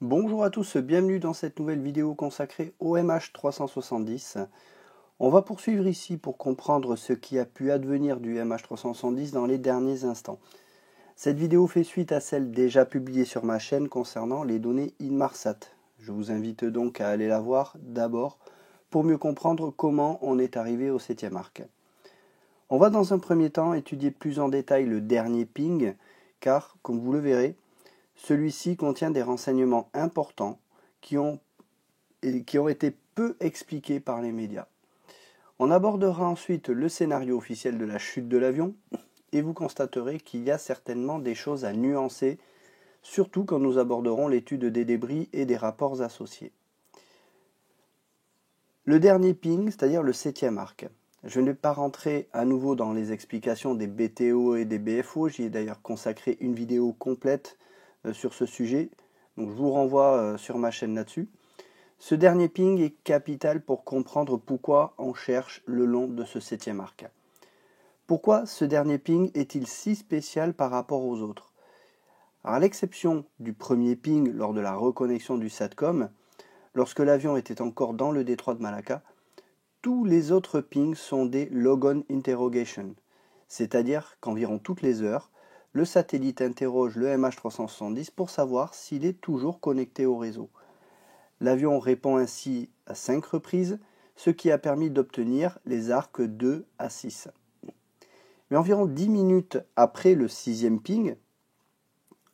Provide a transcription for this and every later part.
Bonjour à tous, bienvenue dans cette nouvelle vidéo consacrée au MH370. On va poursuivre ici pour comprendre ce qui a pu advenir du MH370 dans les derniers instants. Cette vidéo fait suite à celle déjà publiée sur ma chaîne concernant les données Inmarsat. Je vous invite donc à aller la voir d'abord pour mieux comprendre comment on est arrivé au 7e arc. On va dans un premier temps étudier plus en détail le dernier ping, car, comme vous le verrez, celui-ci contient des renseignements importants qui ont été peu expliqués par les médias. On abordera ensuite le scénario officiel de la chute de l'avion et vous constaterez qu'il y a certainement des choses à nuancer, surtout quand nous aborderons l'étude des débris et des rapports associés. Le dernier ping, c'est-à-dire le 7e arc. Je ne vais pas rentrer à nouveau dans les explications des BTO et des BFO, j'y ai d'ailleurs consacré une vidéo complète sur ce sujet, donc je vous renvoie sur ma chaîne là-dessus. Ce dernier ping est capital pour comprendre pourquoi on cherche le long de ce 7e arc. Pourquoi ce dernier ping est-il si spécial par rapport aux autres? Alors, à l'exception du premier ping lors de la reconnexion du SATCOM, lorsque l'avion était encore dans le détroit de Malacca, tous les autres pings sont des logon interrogation, c'est-à-dire qu'environ toutes les heures, le satellite interroge le MH370 pour savoir s'il est toujours connecté au réseau. L'avion répond ainsi à 5 reprises, ce qui a permis d'obtenir les arcs 2 à 6. Mais environ 10 minutes après le 6e ping,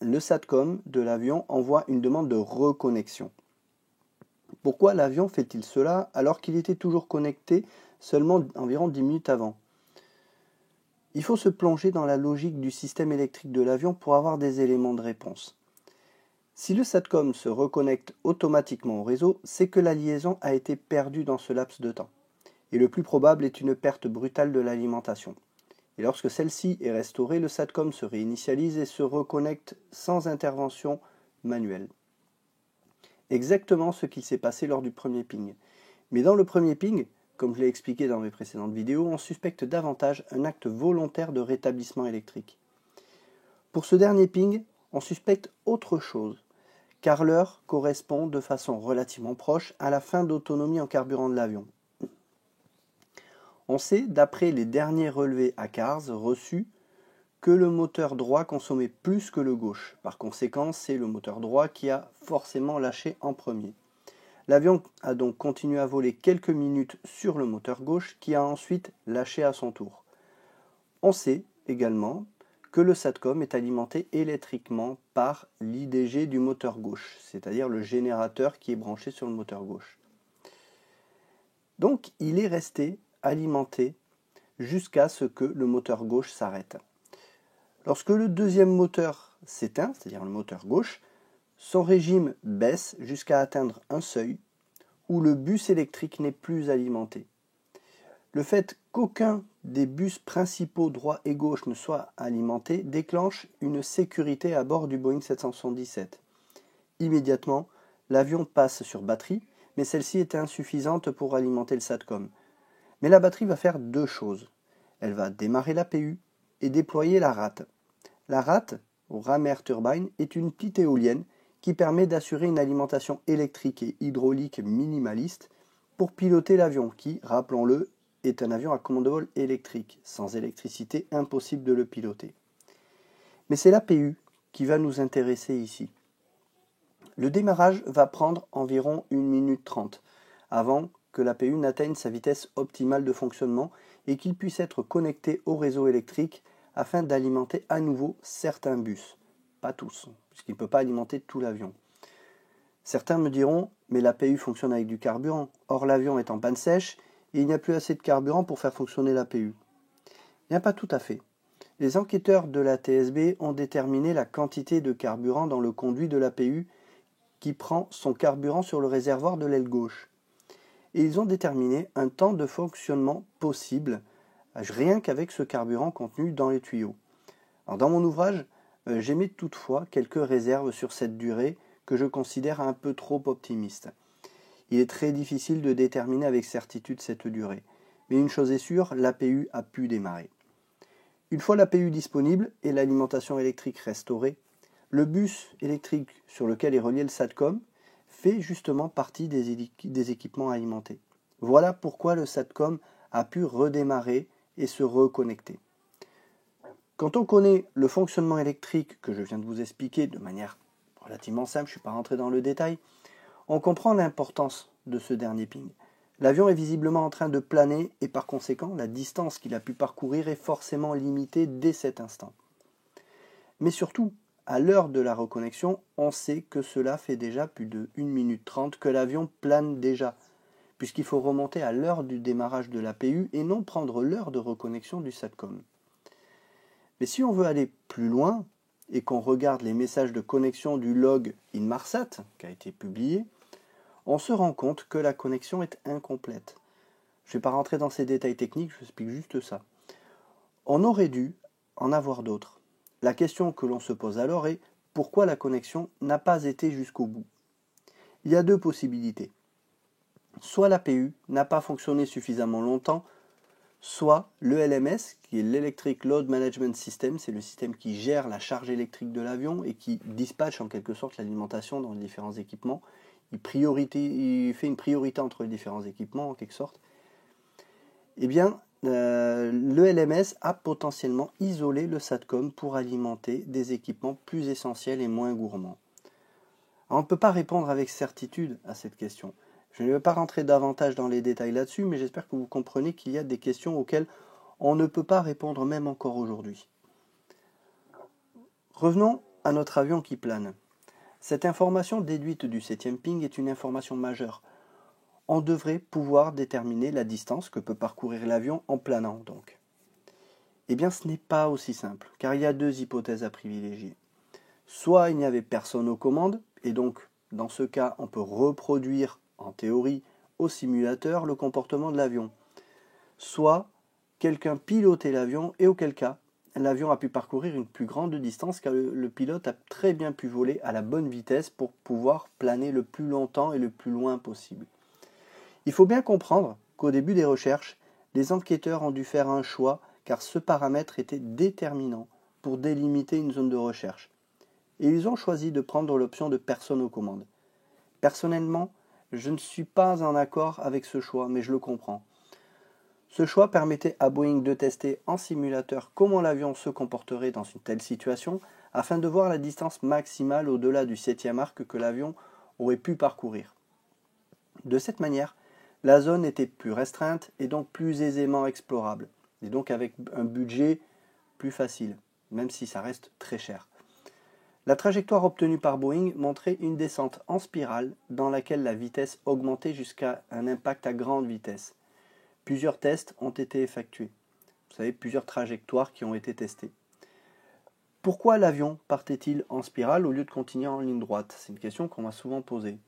le SATCOM de l'avion envoie une demande de reconnexion. Pourquoi l'avion fait-il cela alors qu'il était toujours connecté seulement environ 10 minutes avant? Il faut se plonger dans la logique du système électrique de l'avion pour avoir des éléments de réponse. Si le SATCOM se reconnecte automatiquement au réseau, c'est que la liaison a été perdue dans ce laps de temps. Et le plus probable est une perte brutale de l'alimentation. Et lorsque celle-ci est restaurée, le SATCOM se réinitialise et se reconnecte sans intervention manuelle. Exactement ce qu'il s'est passé lors du premier ping. Mais dans le premier ping, comme je l'ai expliqué dans mes précédentes vidéos, on suspecte davantage un acte volontaire de rétablissement électrique. Pour ce dernier ping, on suspecte autre chose, car l'heure correspond de façon relativement proche à la fin d'autonomie en carburant de l'avion. On sait, d'après les derniers relevés à CARS reçus, que le moteur droit consommait plus que le gauche. Par conséquent, c'est le moteur droit qui a forcément lâché en premier. L'avion a donc continué à voler quelques minutes sur le moteur gauche qui a ensuite lâché à son tour. On sait également que le SATCOM est alimenté électriquement par l'IDG du moteur gauche, c'est-à-dire le générateur qui est branché sur le moteur gauche. Donc il est resté alimenté jusqu'à ce que le moteur gauche s'arrête. Lorsque le deuxième moteur s'éteint, c'est-à-dire le moteur gauche, son régime baisse jusqu'à atteindre un seuil où le bus électrique n'est plus alimenté. Le fait qu'aucun des bus principaux droit et gauche ne soit alimenté déclenche une sécurité à bord du Boeing 777. Immédiatement, l'avion passe sur batterie, mais celle-ci était insuffisante pour alimenter le SATCOM. Mais la batterie va faire deux choses. Elle va démarrer l'APU et déployer la RAT. La RAT, ou Ram Air Turbine, est une petite éolienne qui permet d'assurer une alimentation électrique et hydraulique minimaliste pour piloter l'avion qui, rappelons-le, est un avion à commande de vol électrique. Sans électricité, impossible de le piloter. Mais c'est l'APU qui va nous intéresser ici. Le démarrage va prendre environ 1 minute 30 avant que l'APU n'atteigne sa vitesse optimale de fonctionnement et qu'il puisse être connecté au réseau électrique afin d'alimenter à nouveau certains bus. Pas tous, puisqu'il ne peut pas alimenter tout l'avion. Certains me diront, mais l'APU fonctionne avec du carburant. Or l'avion est en panne sèche et il n'y a plus assez de carburant pour faire fonctionner l'APU. Bien, pas tout à fait. Les enquêteurs de la TSB ont déterminé la quantité de carburant dans le conduit de l'APU qui prend son carburant sur le réservoir de l'aile gauche. Et ils ont déterminé un temps de fonctionnement possible rien qu'avec ce carburant contenu dans les tuyaux. Alors dans mon ouvrage, j'émets toutefois quelques réserves sur cette durée que je considère un peu trop optimiste. Il est très difficile de déterminer avec certitude cette durée. Mais une chose est sûre, l'APU a pu démarrer. Une fois l'APU disponible et l'alimentation électrique restaurée, Le bus électrique sur lequel est relié le SATCOM fait justement partie des équipements alimentés. Voilà pourquoi le SATCOM a pu redémarrer et se reconnecter. Quand on connaît le fonctionnement électrique que je viens de vous expliquer de manière relativement simple, je ne suis pas rentré dans le détail, on comprend l'importance de ce dernier ping. L'avion est visiblement en train de planer et par conséquent, la distance qu'il a pu parcourir est forcément limitée dès cet instant. Mais surtout, à l'heure de la reconnexion, on sait que cela fait déjà plus de 1 minute 30 que l'avion plane déjà, puisqu'il faut remonter à l'heure du démarrage de l'APU et non prendre l'heure de reconnexion du SATCOM. Mais si on veut aller plus loin et qu'on regarde les messages de connexion du log Inmarsat qui a été publié, on se rend compte que la connexion est incomplète. Je ne vais pas rentrer dans ces détails techniques, je vous explique juste ça. On aurait dû en avoir d'autres. La question que l'on se pose alors est pourquoi la connexion n'a pas été jusqu'au bout. Il y a deux possibilités. Soit l'APU n'a pas fonctionné suffisamment longtemps, soit le LMS, qui est l'Electric Load Management System, c'est le système qui gère la charge électrique de l'avion et qui dispatche en quelque sorte l'alimentation dans les différents équipements. Il fait une priorité entre les différents équipements en quelque sorte. Eh bien, le LMS a potentiellement isolé le SATCOM pour alimenter des équipements plus essentiels et moins gourmands. Alors, on ne peut pas répondre avec certitude à cette question. Je ne vais pas rentrer davantage dans les détails là-dessus, mais j'espère que vous comprenez qu'il y a des questions auxquelles on ne peut pas répondre même encore aujourd'hui. Revenons à notre avion qui plane. Cette information déduite du 7e ping est une information majeure. On devrait pouvoir déterminer la distance que peut parcourir l'avion en planant donc. Eh bien ce n'est pas aussi simple, car il y a deux hypothèses à privilégier. Soit il n'y avait personne aux commandes, et donc dans ce cas on peut reproduire en théorie au simulateur le comportement de l'avion. Soit quelqu'un pilotait l'avion et auquel cas l'avion a pu parcourir une plus grande distance car le pilote a très bien pu voler à la bonne vitesse pour pouvoir planer le plus longtemps et le plus loin possible. Il faut bien comprendre qu'au début des recherches, les enquêteurs ont dû faire un choix car ce paramètre était déterminant pour délimiter une zone de recherche. Et ils ont choisi de prendre l'option de personne aux commandes. Personnellement, je ne suis pas en accord avec ce choix, mais je le comprends. Ce choix permettait à Boeing de tester en simulateur comment l'avion se comporterait dans une telle situation, afin de voir la distance maximale au-delà du 7e arc que l'avion aurait pu parcourir. De cette manière, la zone était plus restreinte et donc plus aisément explorable, et donc avec un budget plus facile, même si ça reste très cher. La trajectoire obtenue par Boeing montrait une descente en spirale dans laquelle la vitesse augmentait jusqu'à un impact à grande vitesse. Plusieurs tests ont été effectués. Vous savez, plusieurs trajectoires qui ont été testées. Pourquoi l'avion partait-il en spirale au lieu de continuer en ligne droite? C'est une question qu'on m'a souvent posée.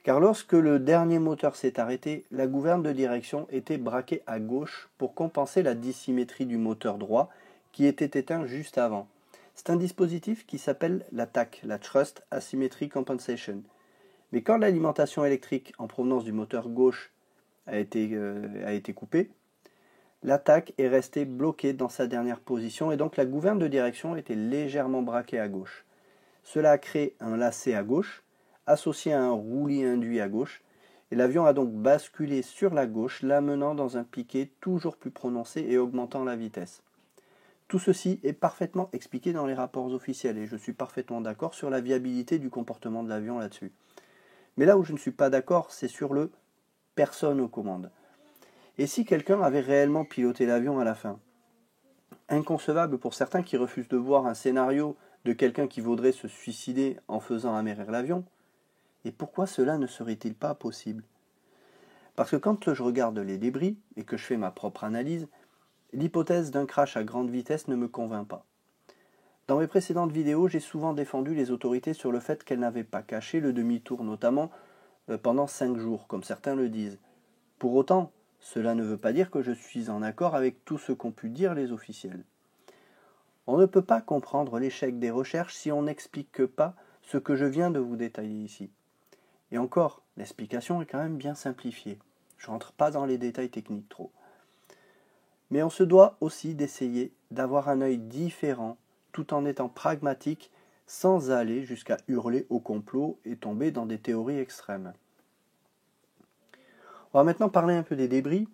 Car lorsque le dernier moteur s'est arrêté, la gouverne de direction était braquée à gauche pour compenser la dissymétrie du moteur droit qui était éteint juste avant. C'est un dispositif qui s'appelle la TAC, la Thrust Asymmetry Compensation. Mais quand l'alimentation électrique en provenance du moteur gauche a été coupée, la TAC est restée bloquée dans sa dernière position et donc la gouverne de direction était légèrement braquée à gauche. Cela a créé un lacet à gauche, associé à un roulis induit à gauche, et l'avion a donc basculé sur la gauche, l'amenant dans un piqué toujours plus prononcé et augmentant la vitesse. Tout ceci est parfaitement expliqué dans les rapports officiels et je suis parfaitement d'accord sur la viabilité du comportement de l'avion là-dessus. Mais là où je ne suis pas d'accord, c'est sur le personne aux commandes. Et si quelqu'un avait réellement piloté l'avion à la fin? Inconcevable pour certains qui refusent de voir un scénario de quelqu'un qui voudrait se suicider en faisant amérir l'avion. Et pourquoi cela ne serait-il pas possible? Parce que quand je regarde les débris et que je fais ma propre analyse, l'hypothèse d'un crash à grande vitesse ne me convainc pas. Dans mes précédentes vidéos, j'ai souvent défendu les autorités sur le fait qu'elles n'avaient pas caché le demi-tour, notamment pendant 5 jours, comme certains le disent. Pour autant, cela ne veut pas dire que je suis en accord avec tout ce qu'ont pu dire les officiels. On ne peut pas comprendre l'échec des recherches si on n'explique pas ce que je viens de vous détailler ici. Et encore, l'explication est quand même bien simplifiée. Je ne rentre pas dans les détails techniques trop. Mais on se doit aussi d'essayer d'avoir un œil différent tout en étant pragmatique sans aller jusqu'à hurler au complot et tomber dans des théories extrêmes. On va maintenant parler un peu des débris.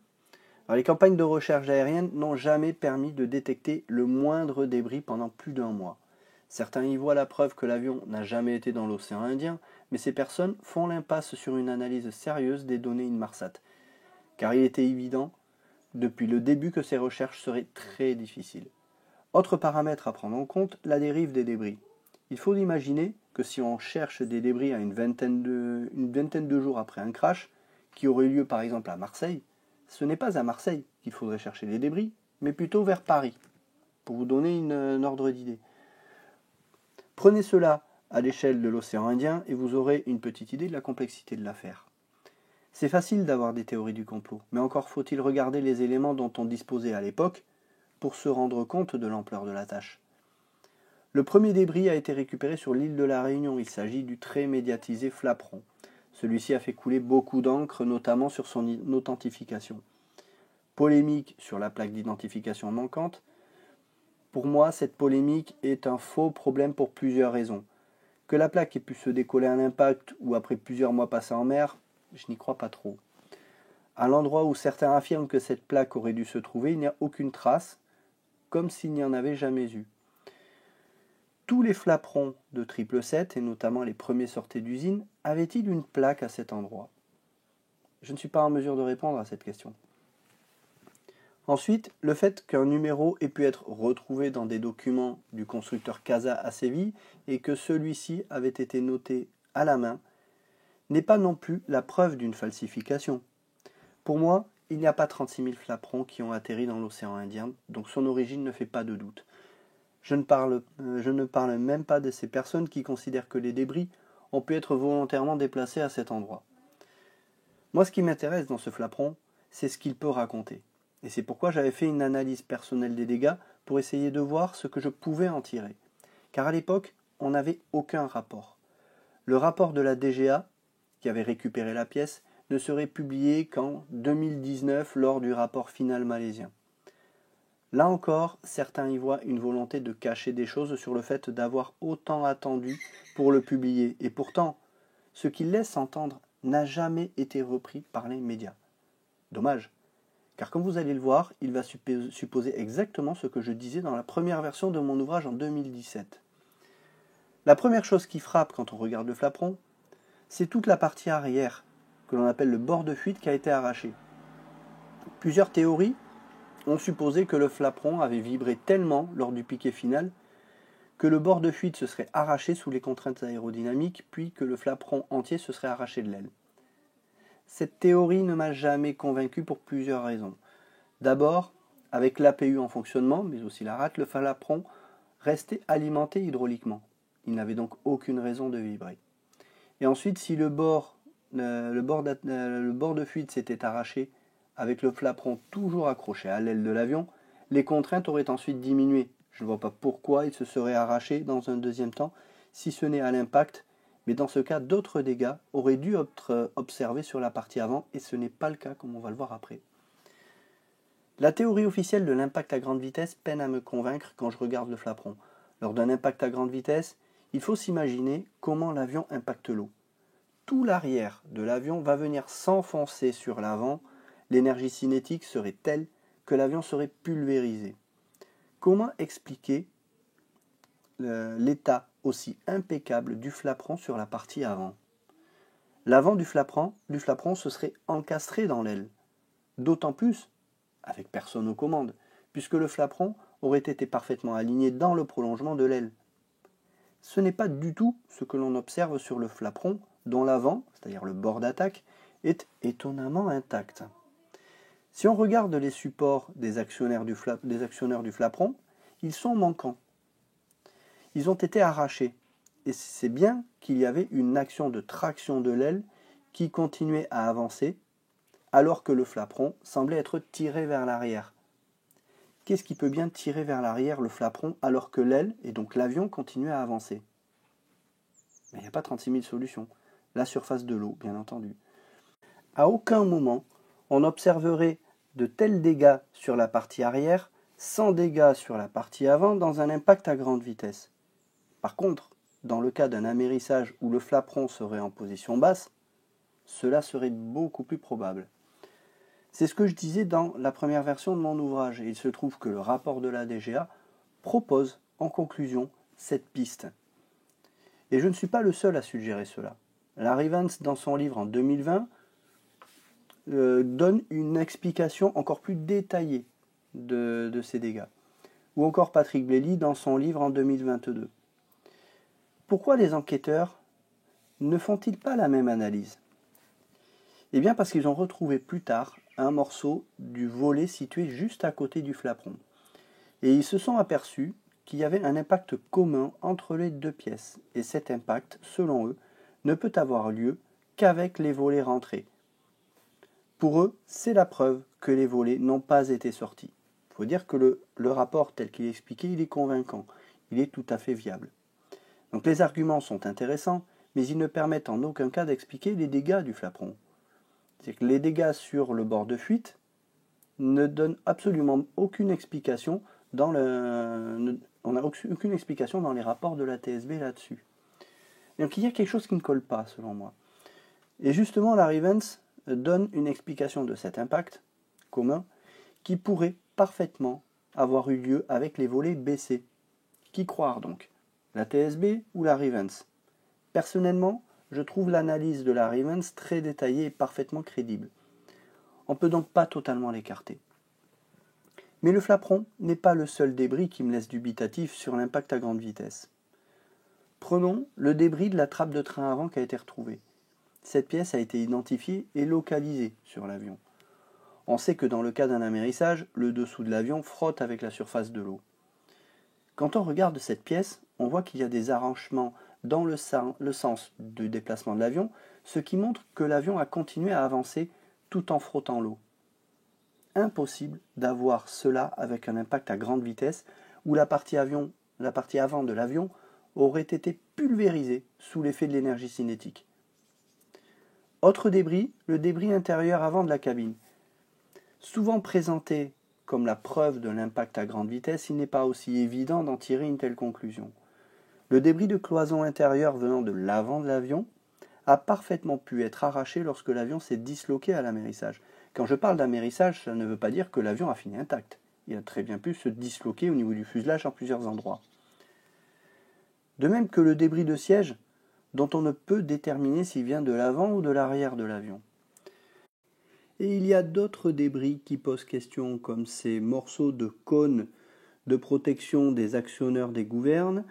Alors, les campagnes de recherche aérienne n'ont jamais permis de détecter le moindre débris pendant plus d'1 mois. Certains y voient la preuve que l'avion n'a jamais été dans l'océan Indien, mais ces personnes font l'impasse sur une analyse sérieuse des données Inmarsat, car il était évident depuis le début que ces recherches seraient très difficiles. Autre paramètre à prendre en compte, la dérive des débris. Il faut imaginer que si on cherche des débris à une vingtaine de jours après un crash, qui aurait lieu par exemple à Marseille, ce n'est pas à Marseille qu'il faudrait chercher des débris, mais plutôt vers Paris, pour vous donner un ordre d'idée. Prenez cela à l'échelle de l'océan Indien et vous aurez une petite idée de la complexité de l'affaire. C'est facile d'avoir des théories du complot, mais encore faut-il regarder les éléments dont on disposait à l'époque pour se rendre compte de l'ampleur de la tâche. Le premier débris a été récupéré sur l'île de la Réunion. Il s'agit du très médiatisé Flaperon. Celui-ci a fait couler beaucoup d'encre, notamment sur son authentification. Polémique sur la plaque d'identification manquante. Pour moi, cette polémique est un faux problème pour plusieurs raisons. Que la plaque ait pu se décoller à l'impact ou après plusieurs mois passés en mer, je n'y crois pas trop. À l'endroit où certains affirment que cette plaque aurait dû se trouver, il n'y a aucune trace, comme s'il n'y en avait jamais eu. Tous les flaperons de 777, et notamment les premiers sortis d'usine, avaient-ils une plaque à cet endroit? Je ne suis pas en mesure de répondre à cette question. Ensuite, le fait qu'un numéro ait pu être retrouvé dans des documents du constructeur CASA à Séville et que celui-ci avait été noté à la main n'est pas non plus la preuve d'une falsification. Pour moi, il n'y a pas 36 000 flaperons qui ont atterri dans l'océan Indien, donc son origine ne fait pas de doute. Je ne parle même pas de ces personnes qui considèrent que les débris ont pu être volontairement déplacés à cet endroit. Moi, ce qui m'intéresse dans ce flaperon, c'est ce qu'il peut raconter. Et c'est pourquoi j'avais fait une analyse personnelle des dégâts pour essayer de voir ce que je pouvais en tirer. Car à l'époque, on n'avait aucun rapport. Le rapport de la DGA, qui avait récupéré la pièce, ne serait publié qu'en 2019 lors du rapport final malaisien. Là encore, certains y voient une volonté de cacher des choses sur le fait d'avoir autant attendu pour le publier. Et pourtant, ce qu'il laisse entendre n'a jamais été repris par les médias. Dommage, car comme vous allez le voir, il va supposer exactement ce que je disais dans la première version de mon ouvrage en 2017. La première chose qui frappe quand on regarde le flaperon, c'est toute la partie arrière, que l'on appelle le bord de fuite, qui a été arraché. Plusieurs théories ont supposé que le flaperon avait vibré tellement lors du piqué final que le bord de fuite se serait arraché sous les contraintes aérodynamiques, puis que le flaperon entier se serait arraché de l'aile. Cette théorie ne m'a jamais convaincu pour plusieurs raisons. D'abord, avec l'APU en fonctionnement, mais aussi la rate, le flaperon restait alimenté hydrauliquement. Il n'avait donc aucune raison de vibrer. Et ensuite, si le bord de fuite s'était arraché avec le flaperon toujours accroché à l'aile de l'avion, les contraintes auraient ensuite diminué. Je ne vois pas pourquoi il se serait arraché dans un deuxième temps, si ce n'est à l'impact, mais dans ce cas, d'autres dégâts auraient dû être observés sur la partie avant, et ce n'est pas le cas, comme on va le voir après. La théorie officielle de l'impact à grande vitesse peine à me convaincre quand je regarde le flaperon. Lors d'un impact à grande vitesse, il faut s'imaginer comment l'avion impacte l'eau. Tout l'arrière de l'avion va venir s'enfoncer sur l'avant. L'énergie cinétique serait telle que l'avion serait pulvérisé. Comment expliquer l'état aussi impeccable du flaperon sur la partie avant? L'avant du flaperon se serait encastré dans l'aile. D'autant plus avec personne aux commandes, puisque le flaperon aurait été parfaitement aligné dans le prolongement de l'aile. Ce n'est pas du tout ce que l'on observe sur le flaperon, dont l'avant, c'est-à-dire le bord d'attaque, est étonnamment intact. Si on regarde les supports des actionnaires du flaperon, ils sont manquants. Ils ont été arrachés. Et c'est bien qu'il y avait une action de traction de l'aile qui continuait à avancer, alors que le flaperon semblait être tiré vers l'arrière. Qu'est-ce qui peut bien tirer vers l'arrière le flaperon alors que l'aile, et donc l'avion, continue à avancer? Mais il n'y a pas 36 000 solutions. La surface de l'eau, bien entendu. À aucun moment, on observerait de tels dégâts sur la partie arrière sans dégâts sur la partie avant dans un impact à grande vitesse. Par contre, dans le cas d'un amérissage où le flaperon serait en position basse, cela serait beaucoup plus probable. C'est ce que je disais dans la première version de mon ouvrage, et il se trouve que le rapport de la DGA propose en conclusion cette piste. Et je ne suis pas le seul à suggérer cela. Larry Vance, dans son livre en 2020, donne une explication encore plus détaillée de ces dégâts. Ou encore Patrick Blely dans son livre en 2022. Pourquoi les enquêteurs ne font-ils pas la même analyse ? Eh bien parce qu'ils ont retrouvé plus tard un morceau du volet situé juste à côté du flaperon. Et ils se sont aperçus qu'il y avait un impact commun entre les deux pièces. Et cet impact, selon eux, ne peut avoir lieu qu'avec les volets rentrés. Pour eux, c'est la preuve que les volets n'ont pas été sortis. Il faut dire que le rapport tel qu'il est expliqué, il est convaincant. Il est tout à fait viable. Donc les arguments sont intéressants, mais ils ne permettent en aucun cas d'expliquer les dégâts du flaperon. C'est que les dégâts sur le bord de fuite ne donnent absolument aucune explication on n'a aucune explication dans les rapports de la TSB là-dessus. Donc il y a quelque chose qui ne colle pas, selon moi. Et justement, Larry Vance donne une explication de cet impact commun qui pourrait parfaitement avoir eu lieu avec les volets baissés. Qui croire donc ? La TSB ou Larry Vance ? Personnellement, je trouve l'analyse de Larry Vance très détaillée et parfaitement crédible. On ne peut donc pas totalement l'écarter. Mais le flaperon n'est pas le seul débris qui me laisse dubitatif sur l'impact à grande vitesse. Prenons le débris de la trappe de train avant qui a été retrouvée. Cette pièce a été identifiée et localisée sur l'avion. On sait que dans le cas d'un amérissage, le dessous de l'avion frotte avec la surface de l'eau. Quand on regarde cette pièce, on voit qu'il y a des arrangements dans le sens du déplacement de l'avion, ce qui montre que l'avion a continué à avancer tout en frottant l'eau. Impossible d'avoir cela avec un impact à grande vitesse où la partie avant de l'avion aurait été pulvérisée sous l'effet de l'énergie cinétique. Autre débris, le débris intérieur avant de la cabine. Souvent présenté comme la preuve de l'impact à grande vitesse, il n'est pas aussi évident d'en tirer une telle conclusion. Le débris de cloison intérieure venant de l'avant de l'avion a parfaitement pu être arraché lorsque l'avion s'est disloqué à l'amérissage. Quand je parle d'amérissage, ça ne veut pas dire que l'avion a fini intact. Il a très bien pu se disloquer au niveau du fuselage en plusieurs endroits. De même que le débris de siège, dont on ne peut déterminer s'il vient de l'avant ou de l'arrière de l'avion. Et il y a d'autres débris qui posent question, comme ces morceaux de cône de protection des actionneurs des gouvernes,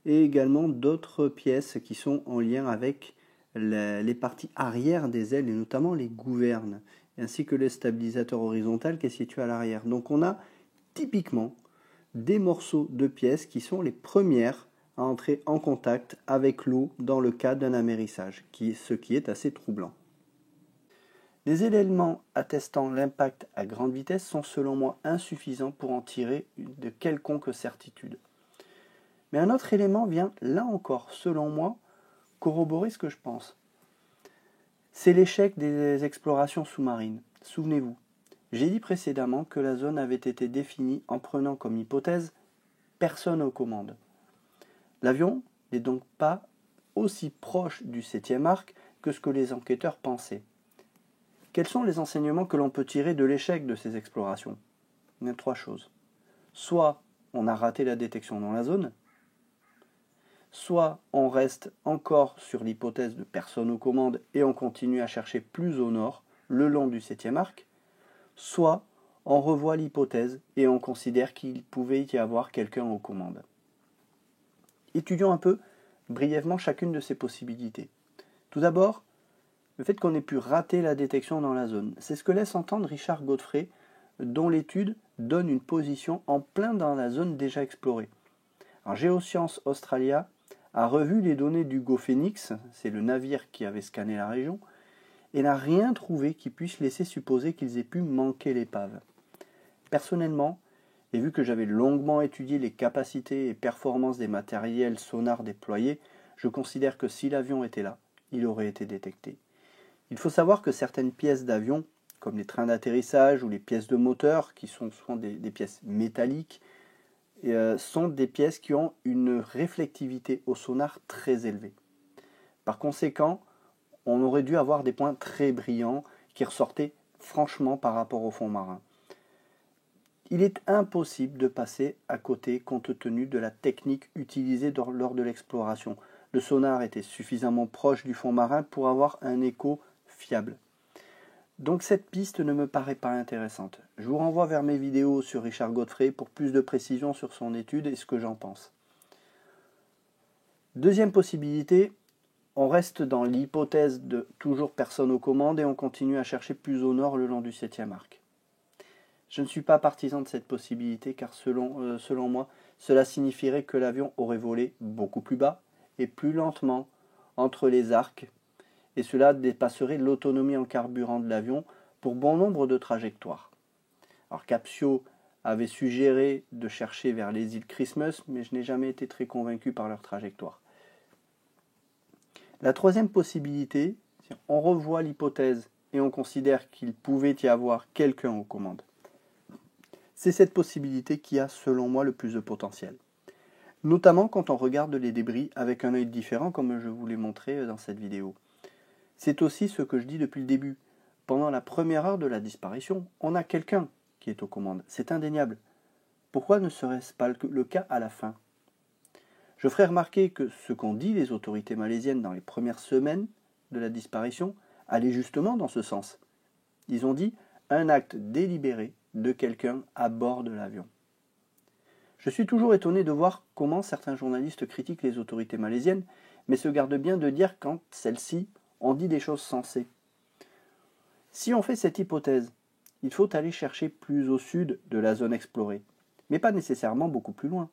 et également d'autres pièces qui sont en lien avec les parties arrière des ailes, et notamment les gouvernes, ainsi que le stabilisateur horizontal qui est situé à l'arrière. Donc on a typiquement des morceaux de pièces qui sont les premières à entrer en contact avec l'eau dans le cas d'un amérissage, ce qui est assez troublant. Les éléments attestant l'impact à grande vitesse sont selon moi insuffisants pour en tirer de quelconque certitude. Mais un autre élément vient, là encore, selon moi, corroborer ce que je pense. C'est l'échec des explorations sous-marines. Souvenez-vous, j'ai dit précédemment que la zone avait été définie en prenant comme hypothèse personne aux commandes. L'avion n'est donc pas aussi proche du 7e arc que ce que les enquêteurs pensaient. Quels sont les enseignements que l'on peut tirer de l'échec de ces explorations ? Il y a 3 choses. Soit on a raté la détection dans la zone, soit on reste encore sur l'hypothèse de personne aux commandes et on continue à chercher plus au nord, le long du 7e arc, soit on revoit l'hypothèse et on considère qu'il pouvait y avoir quelqu'un aux commandes. Étudions un peu brièvement chacune de ces possibilités. Tout d'abord, le fait qu'on ait pu rater la détection dans la zone. C'est ce que laisse entendre Richard Godfrey, dont l'étude donne une position en plein dans la zone déjà explorée. Alors, Geoscience Australia a revu les données d'Hugo Phoenix, c'est le navire qui avait scanné la région, et n'a rien trouvé qui puisse laisser supposer qu'ils aient pu manquer l'épave. Personnellement, et vu que j'avais longuement étudié les capacités et performances des matériels sonars déployés, je considère que si l'avion était là, il aurait été détecté. Il faut savoir que certaines pièces d'avion, comme les trains d'atterrissage ou les pièces de moteur, qui sont souvent des pièces métalliques, sont des pièces qui ont une réflectivité au sonar très élevée. Par conséquent, on aurait dû avoir des points très brillants qui ressortaient franchement par rapport au fond marin. Il est impossible de passer à côté compte tenu de la technique utilisée lors de l'exploration. Le sonar était suffisamment proche du fond marin pour avoir un écho fiable. Donc cette piste ne me paraît pas intéressante. Je vous renvoie vers mes vidéos sur Richard Godfrey pour plus de précision sur son étude et ce que j'en pense. Deuxième possibilité, on reste dans l'hypothèse de toujours personne aux commandes et on continue à chercher plus au nord le long du 7e arc. Je ne suis pas partisan de cette possibilité car selon moi, cela signifierait que l'avion aurait volé beaucoup plus bas et plus lentement entre les arcs et cela dépasserait l'autonomie en carburant de l'avion pour bon nombre de trajectoires. Alors Capsio avait suggéré de chercher vers les îles Christmas, mais je n'ai jamais été très convaincu par leur trajectoire. La troisième possibilité, on revoit l'hypothèse et on considère qu'il pouvait y avoir quelqu'un aux commandes. C'est cette possibilité qui a, selon moi, le plus de potentiel. Notamment quand on regarde les débris avec un œil différent, comme je vous l'ai montré dans cette vidéo. C'est aussi ce que je dis depuis le début. Pendant la première heure de la disparition, on a quelqu'un qui est aux commandes. C'est indéniable. Pourquoi ne serait-ce pas le cas à la fin ? Je ferai remarquer que ce qu'ont dit les autorités malaisiennes dans les premières semaines de la disparition allait justement dans ce sens. Ils ont dit un acte délibéré de quelqu'un à bord de l'avion. Je suis toujours étonné de voir comment certains journalistes critiquent les autorités malaisiennes, mais se gardent bien de dire quand celles-ci ont dit des choses sensées. Si on fait cette hypothèse, il faut aller chercher plus au sud de la zone explorée, mais pas nécessairement beaucoup plus loin.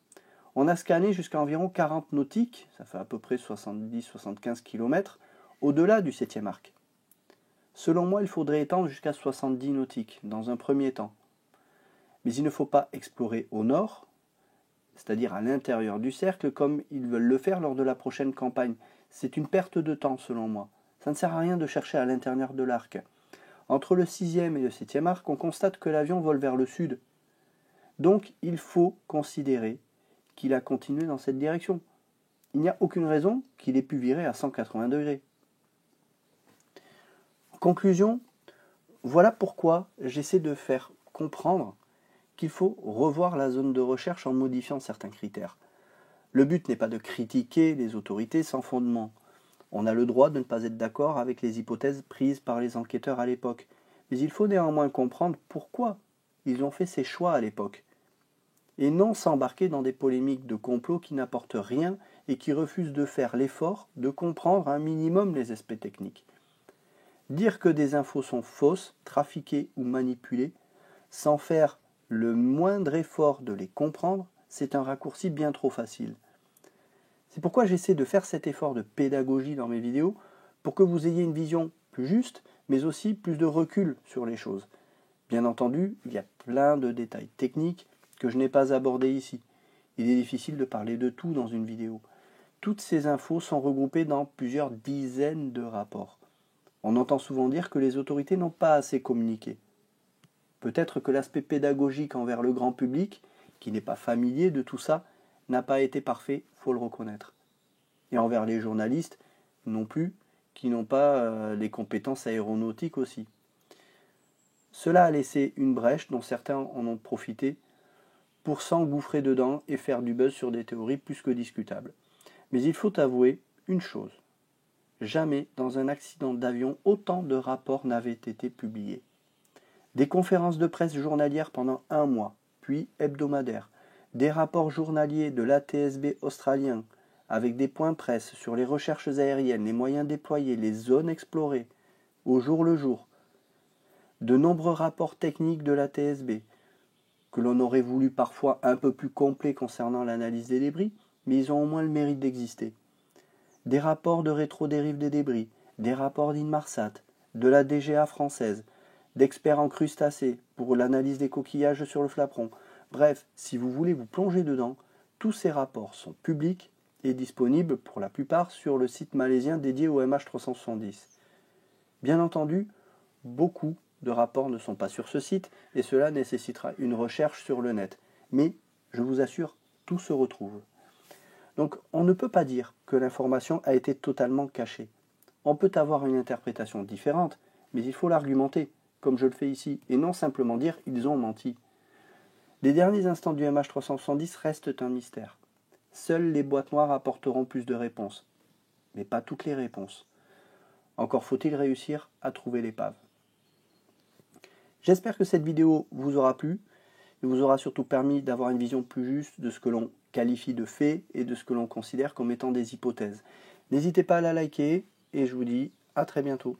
On a scanné jusqu'à environ 40 nautiques, ça fait à peu près 70-75 km, au-delà du 7e arc. Selon moi, il faudrait étendre jusqu'à 70 nautiques, dans un premier temps. Mais il ne faut pas explorer au nord, c'est-à-dire à l'intérieur du cercle, comme ils veulent le faire lors de la prochaine campagne. C'est une perte de temps, selon moi. Ça ne sert à rien de chercher à l'intérieur de l'arc. Entre le 6e et le 7e arc, on constate que l'avion vole vers le sud. Donc, il faut considérer qu'il a continué dans cette direction. Il n'y a aucune raison qu'il ait pu virer à 180 degrés. En conclusion, voilà pourquoi j'essaie de faire comprendre qu'il faut revoir la zone de recherche en modifiant certains critères. Le but n'est pas de critiquer les autorités sans fondement. On a le droit de ne pas être d'accord avec les hypothèses prises par les enquêteurs à l'époque, mais il faut néanmoins comprendre pourquoi ils ont fait ces choix à l'époque, et non s'embarquer dans des polémiques de complot qui n'apportent rien et qui refusent de faire l'effort de comprendre un minimum les aspects techniques. Dire que des infos sont fausses, trafiquées ou manipulées, sans faire le moindre effort de les comprendre, c'est un raccourci bien trop facile. C'est pourquoi j'essaie de faire cet effort de pédagogie dans mes vidéos pour que vous ayez une vision plus juste, mais aussi plus de recul sur les choses. Bien entendu, il y a plein de détails techniques que je n'ai pas abordés ici. Il est difficile de parler de tout dans une vidéo. Toutes ces infos sont regroupées dans plusieurs dizaines de rapports. On entend souvent dire que les autorités n'ont pas assez communiqué. Peut-être que l'aspect pédagogique envers le grand public, qui n'est pas familier de tout ça, n'a pas été parfait, il faut le reconnaître. Et envers les journalistes non plus, qui n'ont pas les compétences aéronautiques aussi. Cela a laissé une brèche dont certains en ont profité pour s'engouffrer dedans et faire du buzz sur des théories plus que discutables. Mais il faut avouer une chose. Jamais dans un accident d'avion autant de rapports n'avaient été publiés. Des conférences de presse journalières pendant 1 mois, puis hebdomadaires, des rapports journaliers de l'ATSB australien, avec des points presse sur les recherches aériennes, les moyens déployés, les zones explorées, au jour le jour, de nombreux rapports techniques de l'ATSB, que l'on aurait voulu parfois un peu plus complets concernant l'analyse des débris, mais ils ont au moins le mérite d'exister. Des rapports de rétro-dérive des débris, des rapports d'Inmarsat, de la DGA française, d'experts en crustacés pour l'analyse des coquillages sur le flaperon. Bref, si vous voulez vous plonger dedans, tous ces rapports sont publics et disponibles pour la plupart sur le site malaisien dédié au MH370. Bien entendu, beaucoup de rapports ne sont pas sur ce site et cela nécessitera une recherche sur le net. Mais Je vous assure, tout se retrouve. Donc on ne peut pas dire que l'information a été totalement cachée. On peut avoir une interprétation différente, mais il faut l'argumenter, comme je le fais ici, et non simplement dire « ils ont menti ». Les derniers instants du MH370 restent un mystère. Seules les boîtes noires apporteront plus de réponses, mais pas toutes les réponses. Encore faut-il réussir à trouver l'épave. J'espère que cette vidéo vous aura plu et vous aura surtout permis d'avoir une vision plus juste de ce que l'on qualifie de faits et de ce que l'on considère comme étant des hypothèses. N'hésitez pas à la liker et je vous dis à très bientôt.